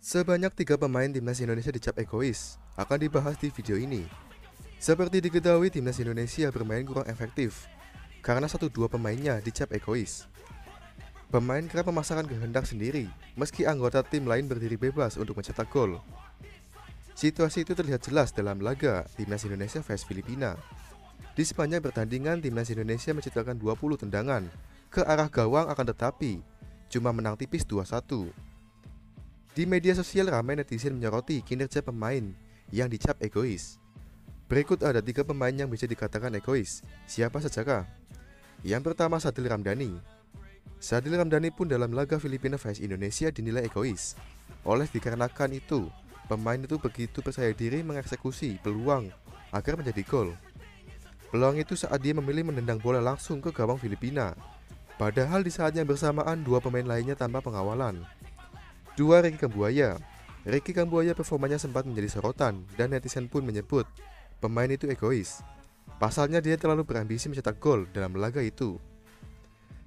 Sebanyak 3 pemain timnas Indonesia dicap egois akan dibahas di video ini. Seperti diketahui, timnas Indonesia bermain kurang efektif karena 1-2 pemainnya dicap egois. Pemain kerap memaksakan kehendak sendiri meski anggota tim lain berdiri bebas untuk mencetak gol. Situasi itu terlihat jelas dalam laga timnas Indonesia vs Filipina. Di sepanjang pertandingan, timnas Indonesia menciptakan 20 tendangan ke arah gawang, akan tetapi cuma menang tipis 2-1. Di media sosial ramai netizen menyoroti kinerja pemain yang dicap egois. Berikut ada 3 pemain yang bisa dikatakan egois. Siapa sajakah? Yang pertama, Sadil Ramdhani. Sadil Ramdhani pun dalam laga Filipina vs Indonesia dinilai egois. Oleh dikarenakan itu, pemain itu begitu percaya diri mengeksekusi peluang agar menjadi gol. Peluang itu saat dia memilih menendang bola langsung ke gawang Filipina. Padahal di saat yang bersamaan 2 pemain lainnya tanpa pengawalan. 2. Ricky Kambuaya. Ricky Kambuaya performanya sempat menjadi sorotan dan netizen pun menyebut pemain itu egois. Pasalnya dia terlalu berambisi mencetak gol dalam laga itu.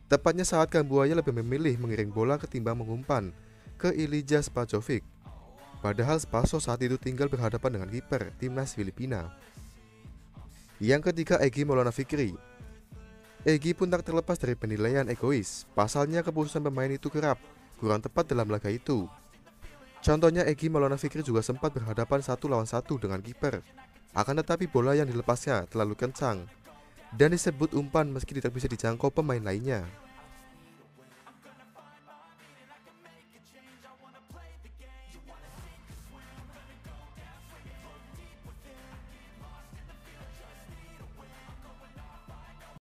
Tepatnya saat Kambuaya lebih memilih mengiring bola ketimbang mengumpan ke Ilija Spajovic. Padahal Spaso saat itu tinggal berhadapan dengan kiper timnas Filipina. Yang ketiga, Egy Maulana Fikri. Egy pun tak terlepas dari penilaian egois. Pasalnya keputusan pemain itu kerap kurang tepat dalam laga itu. Contohnya, Egy Maulana Fikri juga sempat berhadapan 1 lawan 1 dengan kiper. Akan tetapi bola yang dilepasnya terlalu kencang dan disebut umpan meski tidak bisa dijangkau pemain lainnya.